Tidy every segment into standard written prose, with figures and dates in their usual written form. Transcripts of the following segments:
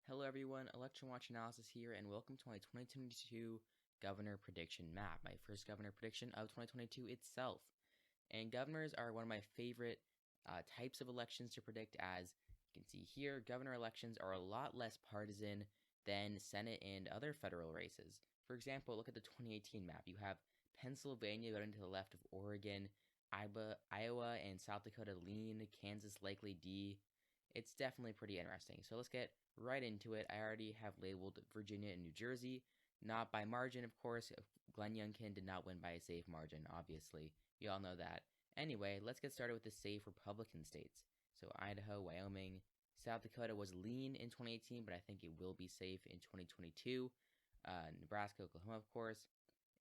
Hello everyone, Election Watch Analysis here, and welcome to my 2022 Governor Prediction Map, my first Governor prediction of 2022 itself. And governors are one of my favorite types of elections to predict, as you can see here, governor elections are a lot less partisan than Senate and other federal races. For example, look at the 2018 map. You have Pennsylvania going to the left of Oregon, Iowa and South Dakota lean, Kansas likely D. It's definitely pretty interesting. So let's get right into it. I already have labeled Virginia and New Jersey, not by margin, of course. Glenn Youngkin did not win by a safe margin, obviously. You all know that. Anyway, let's get started with the safe Republican states. So Idaho, Wyoming, South Dakota was lean in 2018, but I think it will be safe in 2022. Nebraska, Oklahoma, of course.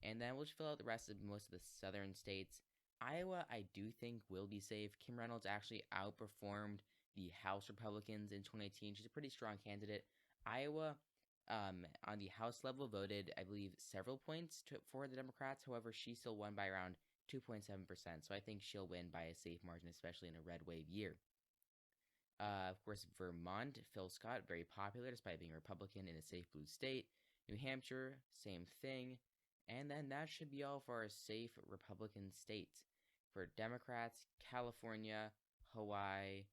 And then we'll just fill out the rest of most of the southern states. Iowa, I do think will be safe. Kim Reynolds actually outperformed the House Republicans in 2018. She's a pretty strong candidate. Iowa, on the House level, voted, I believe, several points for the Democrats. However, she still won by around 2.7%. So I think she'll win by a safe margin, especially in a red wave year. Of course, Vermont, Phil Scott, very popular despite being a Republican in a safe blue state. New Hampshire, same thing. And then that should be all for our safe Republican states. For Democrats, California, Hawaii,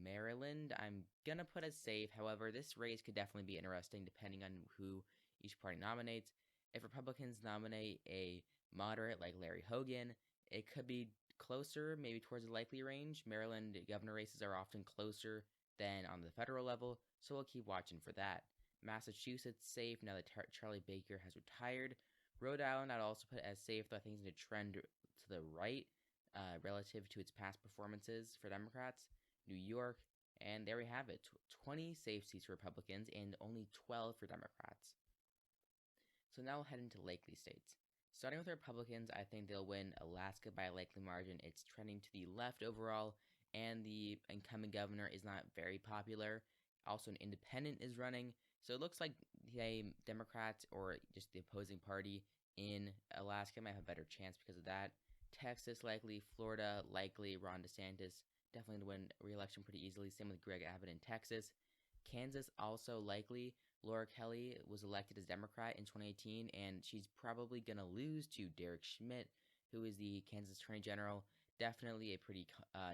Maryland, I'm gonna put as safe. However, this race could definitely be interesting depending on who each party nominates. If Republicans nominate a moderate like Larry Hogan, it could be closer, maybe towards the likely range. Maryland governor races are often closer than on the federal level, so we'll keep watching for that. Massachusetts safe now that Charlie Baker has retired. Rhode Island I'd also put as safe, though I think it's going to trend to the right relative to its past performances for Democrats. New York, and there we have it. 20 safe seats for Republicans and only 12 for Democrats. So now we'll head into likely states. Starting with the Republicans, I think they'll win Alaska by a likely margin. It's trending to the left overall, and the incumbent governor is not very popular. Also, an independent is running, so it looks like the Democrats or just the opposing party in Alaska might have a better chance because of that. Texas likely, Florida likely, Ron DeSantis definitely to win re-election pretty easily. Same with Greg Abbott in Texas. Kansas also likely. Laura Kelly was elected as Democrat in 2018, and she's probably going to lose to Derek Schmidt, who is the Kansas Attorney General. Definitely a pretty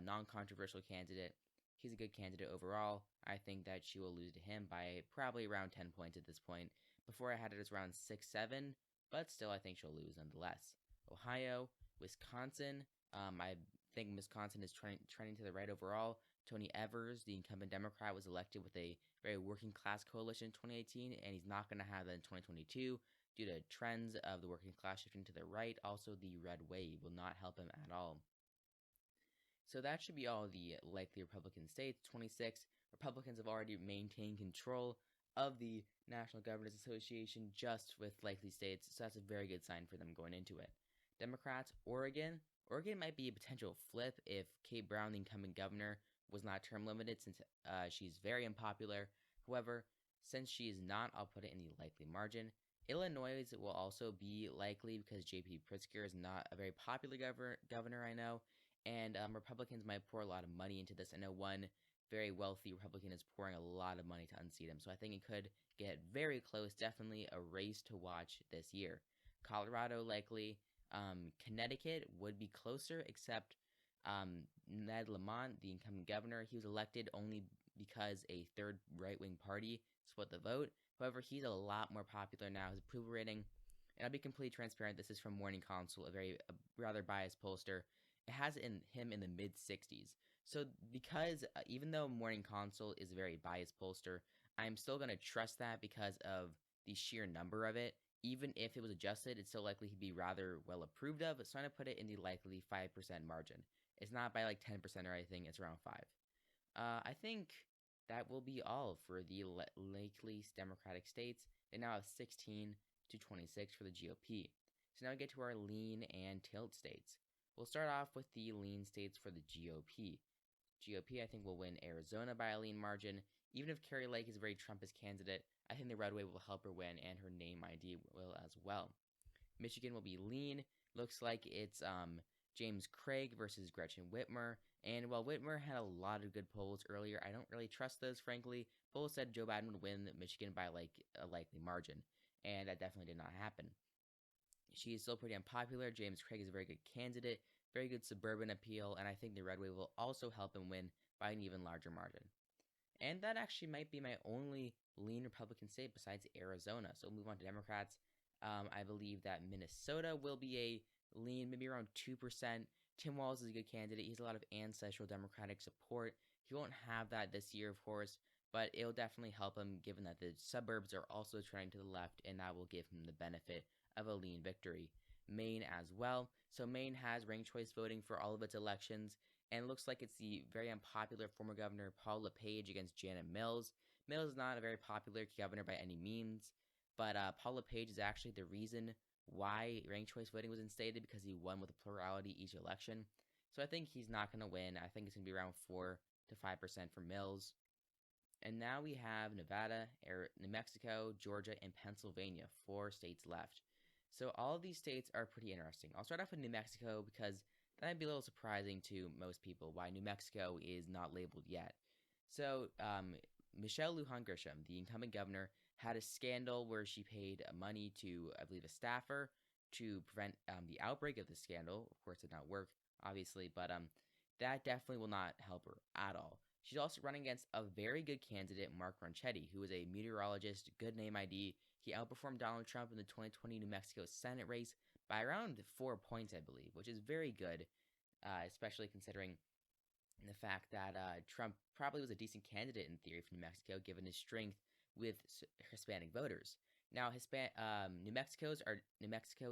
non-controversial candidate. He's a good candidate overall. I think that she will lose to him by probably around 10 points at this point. Before I had it as around 6-7, but still I think she'll lose nonetheless. Ohio, Wisconsin, I think Wisconsin is trending to the right overall. Tony Evers, the incumbent Democrat, was elected with a very working class coalition in 2018, and he's not going to have that in 2022 due to trends of the working class shifting to the right. Also, the red wave will not help him at all. So that should be all the likely Republican states. 26 Republicans have already maintained control of the National Governors Association just with likely states, so that's a very good sign for them going into it. Democrats, Oregon might be a potential flip if Kate Brown, the incumbent governor, was not term limited since she's very unpopular. However, since she is not, I'll put it in the likely margin. Illinois will also be likely because J.B. Pritzker is not a very popular governor, I know, and Republicans might pour a lot of money into this. I know one very wealthy Republican is pouring a lot of money to unseat him, so I think it could get very close. Definitely a race to watch this year. Colorado likely. Connecticut would be closer, except Ned Lamont, the incumbent governor, he was elected only because a third right-wing party split the vote. However, he's a lot more popular now. His approval rating, and I'll be completely transparent, this is from Morning Consult, a rather biased pollster. It has him in the mid-60s. So because even though Morning Consult is a very biased pollster, I'm still going to trust that because of the sheer number of it. Even if it was adjusted, it's still likely he'd be rather well approved of. So I'm going to put it in the likely 5% margin. It's not by like 10% or anything. It's around 5. I think that will be all for the likely Democratic states. They now have 16 to 26 for the GOP. So now we get to our lean and tilt states. We'll start off with the lean states for the GOP. GOP, I think, will win Arizona by a lean margin. Even if Carrie Lake is a very Trumpist candidate, I think the red wave will help her win, and her name ID will as well. Michigan will be lean. Looks like it's James Craig versus Gretchen Whitmer. And while Whitmer had a lot of good polls earlier, I don't really trust those, frankly. Polls said Joe Biden would win Michigan by like a likely margin, and that definitely did not happen. She is still pretty unpopular. James Craig is a very good candidate, very good suburban appeal, and I think the red wave will also help him win by an even larger margin. And that actually might be my only lean Republican state besides Arizona. So we'll move on to Democrats. I believe that Minnesota will be a lean, maybe around 2%. Tim Walz is a good candidate. He has a lot of ancestral Democratic support. He won't have that this year, of course, but it'll definitely help him given that the suburbs are also trending to the left, and that will give him the benefit of a lean victory. Maine as well. So Maine has ranked choice voting for all of its elections, and it looks like it's the very unpopular former governor Paul Lepage against Janet Mills. Mills is not a very popular governor by any means, but Paul Lepage is actually the reason why ranked choice voting was instated, because he won with a plurality each election. So I think he's not going to win. I think it's going to be around 4 to 5% for Mills. And now we have Nevada, New Mexico, Georgia, and Pennsylvania, 4 states left. So all of these states are pretty interesting. I'll start off with New Mexico because that might be a little surprising to most people why New Mexico is not labeled yet. So Michelle Lujan Grisham, the incumbent governor, had a scandal where she paid money to, I believe, a staffer to prevent the outbreak of the scandal. Of course, it did not work, obviously, but that definitely will not help her at all. She's also running against a very good candidate, Mark Ronchetti, who is a meteorologist, good name ID. He outperformed Donald Trump in the 2020 New Mexico Senate race by around 4 points, I believe, which is very good, especially considering the fact that Trump probably was a decent candidate in theory for New Mexico, given his strength with Hispanic voters. Now, New Mexico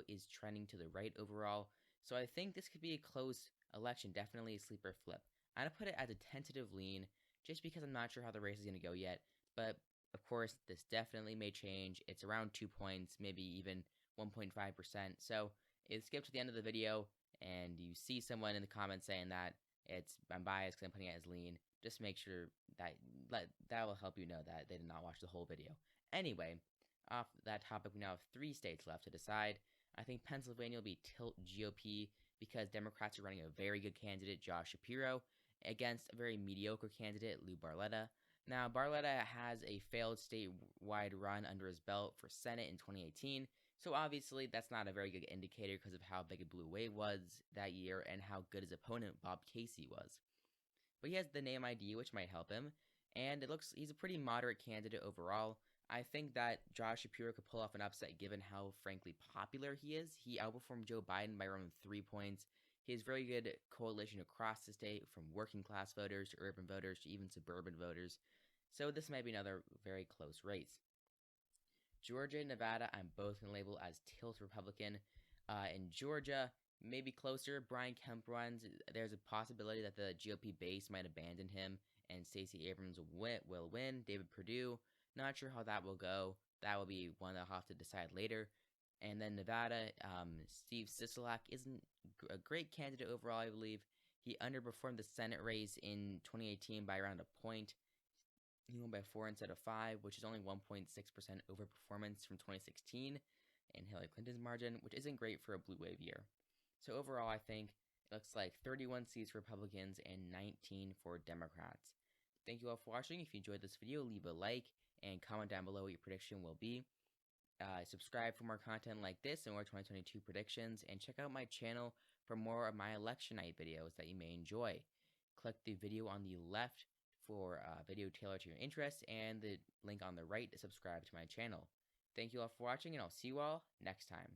is trending to the right overall, so I think this could be a close election, definitely a sleeper flip. I'm going to put it as a tentative lean, just because I'm not sure how the race is going to go yet, but of course, this definitely may change. It's around 2 points, maybe even 1.5%, so if you skip to the end of the video and you see someone in the comments saying that I'm biased because I'm putting it as lean, just make sure that will help you know that they did not watch the whole video. Anyway, off that topic, we now have 3 states left to decide. I think Pennsylvania will be tilt GOP because Democrats are running a very good candidate, Josh Shapiro, against a very mediocre candidate, Lou Barletta. Now, Barletta has a failed statewide run under his belt for Senate in 2018, so obviously that's not a very good indicator because of how big a blue wave was that year and how good his opponent, Bob Casey, was. But he has the name ID, which might help him, and he's a pretty moderate candidate overall. I think that Josh Shapiro could pull off an upset given how, frankly, popular he is. He outperformed Joe Biden by around 3 points. He has very good coalition across the state, from working class voters to urban voters to even suburban voters. So this might be another very close race. Georgia and Nevada, I'm both going to label as tilt Republican. In Georgia, maybe closer, Brian Kemp runs. There's a possibility that the GOP base might abandon him and Stacey Abrams will win. David Perdue, not sure how that will go. That will be one I'll have to decide later. And then Nevada, Steve Sisolak isn't a great candidate overall, I believe. He underperformed the Senate race in 2018 by around a point. He won by 4 instead of 5, which is only 1.6% overperformance from 2016 and Hillary Clinton's margin, which isn't great for a blue wave year. So overall, I think it looks like 31 seats for Republicans and 19 for Democrats. Thank you all for watching. If you enjoyed this video, leave a like and comment down below what your prediction will be. Subscribe for more content like this and more 2022 predictions, and check out my channel for more of my election night videos that you may enjoy. Click the video on the left for a video tailored to your interests, and the link on the right to subscribe to my channel. Thank you all for watching, and I'll see you all next time.